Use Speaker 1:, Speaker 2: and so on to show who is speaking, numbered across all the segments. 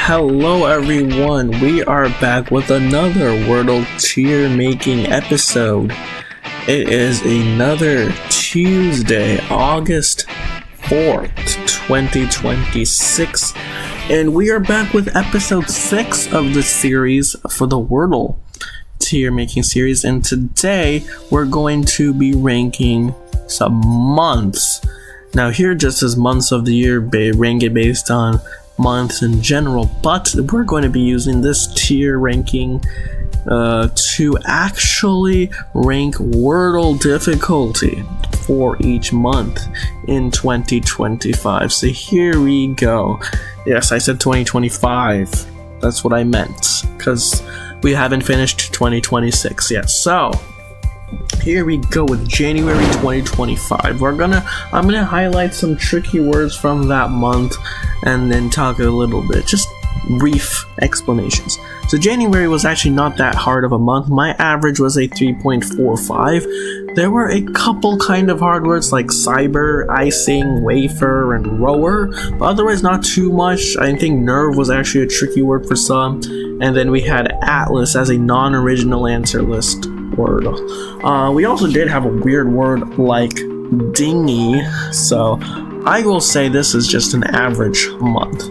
Speaker 1: Hello everyone, we are back with another Wordle tier making episode. It is another Tuesday, August 4th, 2026, and we are back with episode 6 of the series for the Wordle tier making series, and today we're going to be ranking some months. Now here just as months of the year, rank it based on months in general, but we're going to be using this tier ranking to actually rank Wordle difficulty for each month in 2025. So here we go. Yes, I said 2025. That's what I meant, because we haven't finished 2026 yet. So here we go with January 2025. I'm gonna highlight some tricky words from that month and then talk a little bit, just brief explanations. So January was actually not that hard of a month. My average was a 3.45. There were a couple kind of hard words like cyber, icing, wafer, and rower, but otherwise not too much. I think nerve was actually a tricky word for some. And then we had atlas as a non-original answer list word. We also did have a weird word like dingy, so I will say this is just an average month.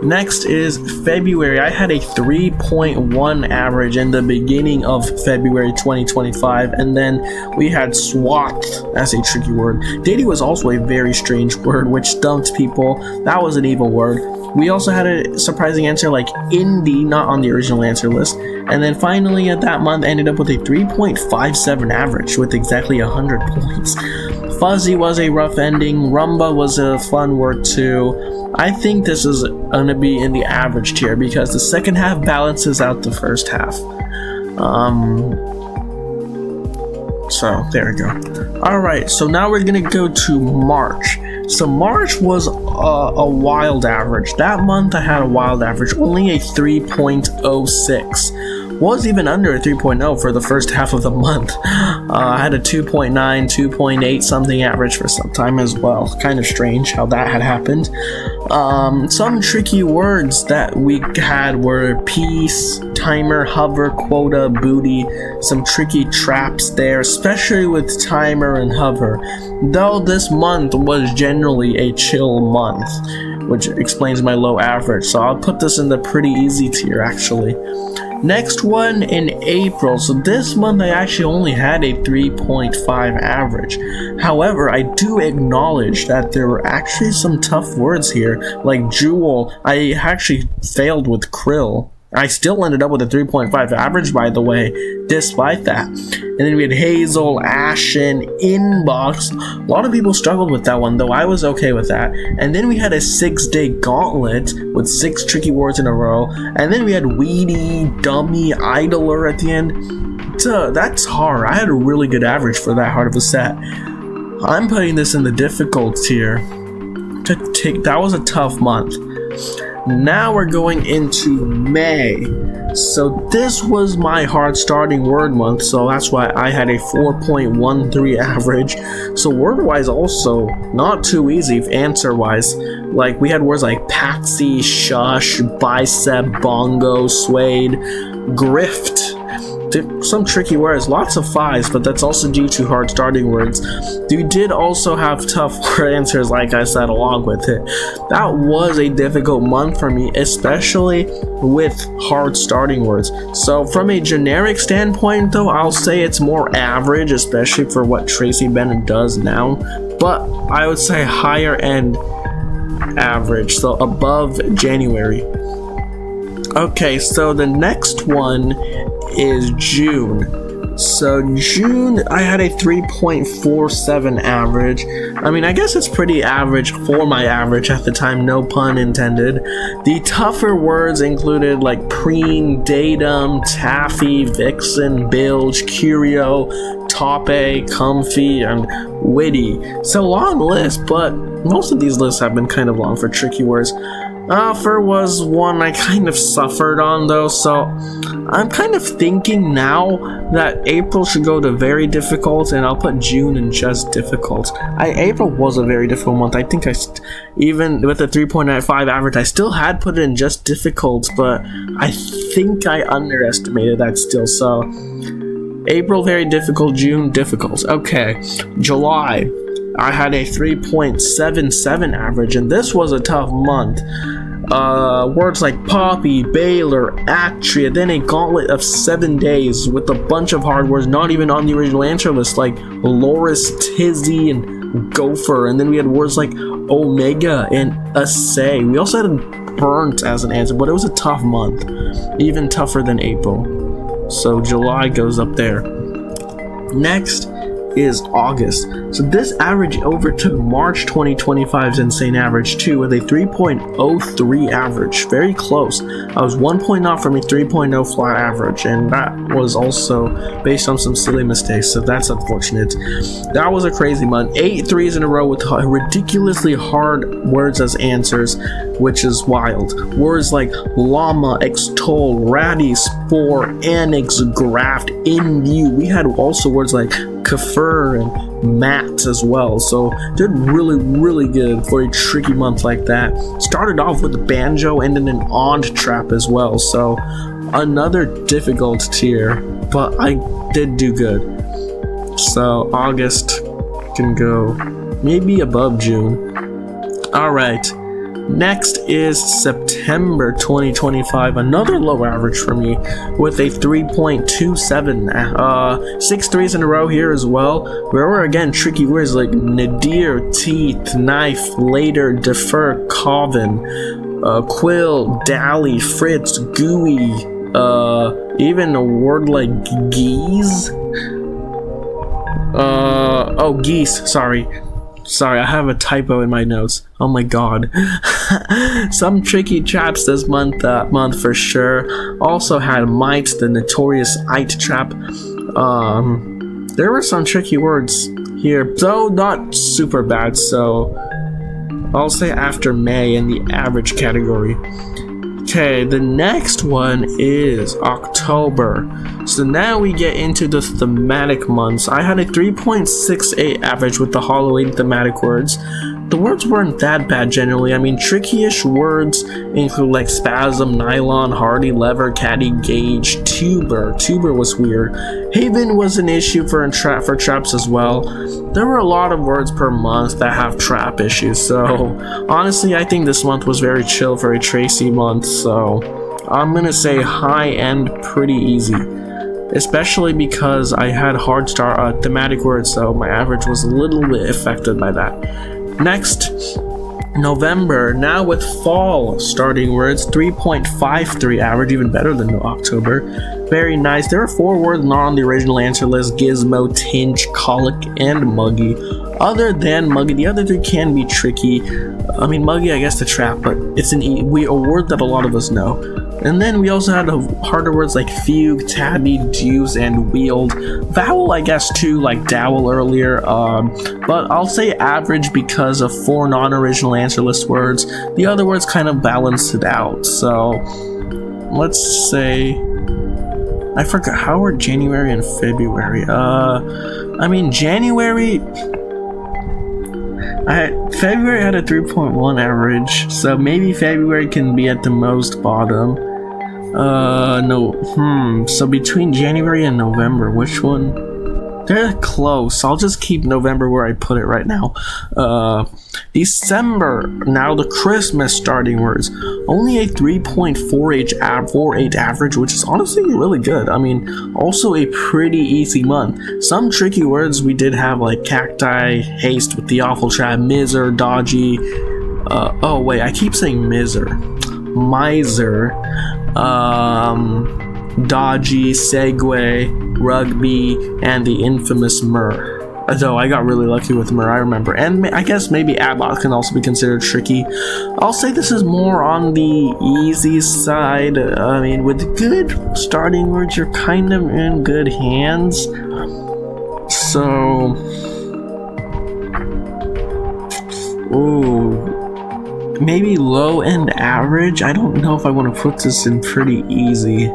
Speaker 1: Next is February. I had a 3.1 average in the beginning of February 2025, and then we had swath as a tricky word. Daily was also a very strange word which stumped people. That was an evil word. We also had a surprising answer like indie, not on the original answer list. And then finally at that month ended up with a 3.57 average with exactly 100 points. Fuzzy was a rough ending. Rumba was a fun word too. I think this is going to be in the average tier because the second half balances out the first half. So there we go. Alright, so now we're going to go to March. So March was a wild average. That month I had a wild average, only a 3.06. Was even under a 3.0 for the first half of the month. I had a 2.9, 2.8 something average for some time as well. Kind of strange how that had happened. Some tricky words that we had were piece, timer, hover, quota, booty. Some tricky traps there, especially with timer and hover. Though this month was generally a chill month, which explains my low average. So I'll put this in the pretty easy tier actually. Next one in April. So this month I actually only had a 3.5 average. However, I do acknowledge that there were actually some tough words here, like jewel. I actually failed with krill. I still ended up with a 3.5 average, by the way, despite that. And then we had hazel, ashen, inbox. A lot of people struggled with that one, though I was okay with that. And then we had a 6-day gauntlet with 6 tricky words in a row. And then we had weedy, dummy, idler at the end. That's hard. I had a really good average for that hard of a set. I'm putting this in the difficult tier. That was a tough month. Now we're going into May. So this was my hard starting word month, so that's why I had a 4.13 average. So word-wise also not too easy answer-wise. Like we had words like patsy, shush, bicep, bongo, suede, grift. Some tricky words, lots of 5s, but that's also due to hard starting words. You did also have tough word answers, like I said, along with it. That was a difficult month for me, especially with hard starting words. So from a generic standpoint, though, I'll say it's more average, especially for what Tracy Bennett does now. But I would say higher end average, so above January. Okay, so the next one is June. So June, I had a 3.47 average. I mean, I guess it's pretty average for my average at the time, no pun intended. The tougher words included like preen, datum, taffy, vixen, bilge, curio, tope, comfy, and witty. It's a long list, but most of these lists have been kind of long for tricky words. Offer was one I kind of suffered on though, so I'm kind of thinking now that April should go to very difficult, and I'll put June in just difficult. April was a very difficult month. I think even with the 3.95 average, I still had put it in just difficult, but I think I underestimated that still. So April very difficult, June difficult. Okay, July, I had a 3.77 average, and this was a tough month. Words like Poppy, Baylor, Actria, then a gauntlet of 7 days with a bunch of hard words not even on the original answer list, like Loris, Tizzy, and Gopher. And then we had words like Omega and Assay. We also had Burnt as an answer, but it was a tough month, even tougher than April. So July goes up there. Next is August. So this average overtook March 2025's insane average too, with a 3.03 average. Very close. I was 1 point off from a 3.0 flat average, and that was also based on some silly mistakes, so that's unfortunate. That was a crazy month. 8 threes in a row with ridiculously hard words as answers, which is wild. Words like llama, extol, ratty, spore, annex, graft, in view. We had also words like Kafir and Matt as well, so did really good for a tricky month like that. Started off with the banjo and then an ond trap as well, so another difficult tier, but I did do good. So August can go maybe above June. Alright, next is September 2025, another low average for me with a 3.27. 6 threes in a row here as well. There were again tricky words like nadir, teeth, knife, later, defer, coven, quill, dally, fritz, gooey, even a word like geese. Geese, sorry, I have a typo in my notes. Oh my god. Some tricky traps this month for sure. Also had might, the notorious ite trap. There were some tricky words here, though not super bad, so I'll say after May in the average category. Okay, the next one is October. So now we get into the thematic months. I had a 3.68 average with the Halloween thematic words. The words weren't that bad generally. I mean, tricky-ish words include like spasm, nylon, hardy, lever, caddy, gauge, tuber. Tuber was weird. Haven was an issue for traps as well. There were a lot of words per month that have trap issues, so honestly I think this month was very chill for a Tracy month, so I'm gonna say high end pretty easy, especially because I had hard thematic words, so my average was a little bit affected by that. Next, November, now with fall starting words, 3.53 average, even better than October. Very nice. There are 4 words not on the original answer list: gizmo, tinge, colic, and muggy. Other than muggy, the other 3 can be tricky. I mean, muggy, I guess the trap, but it's a word that a lot of us know. And then we also had harder words like fugue, tabby, deuce, and wield. Vowel, I guess, too, like dowel earlier. But I'll say average because of 4 non-original answer list words. The other words kind of balanced it out. So let's say, I forgot, how were January and February? I mean, February had a 3.1 average, so maybe February can be at the most bottom. So between January and November, which one? They're close. I'll just keep November where I put it right now. December, now the Christmas starting words. Only a 3.48 average, which is honestly really good. I mean, also a pretty easy month. Some tricky words we did have, like cacti, haste with the awful trap, miser, dodgy. Oh wait, I keep saying miser. Miser. Dodgy, segue, rugby, and the infamous Myrrh. Though I got really lucky with Myrrh, I remember. And I guess maybe Abbott can also be considered tricky. I'll say this is more on the easy side. I mean, with good starting words, you're kind of in good hands. So, maybe low end average. I don't know if I want to put this in pretty easy.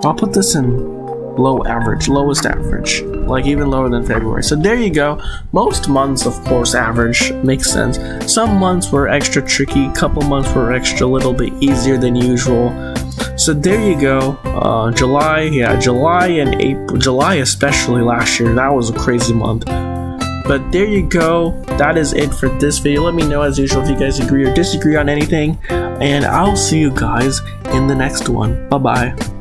Speaker 1: I'll put this in low average, lowest average, like even lower than February. So there you go. Most months, of course, average makes sense. Some months were extra tricky, couple months were extra little bit easier than usual. So there you go. July and April, July especially last year, that was a crazy month. But there you go. That is it for this video. Let me know as usual if you guys agree or disagree on anything, and I'll see you guys in the next one. Bye bye.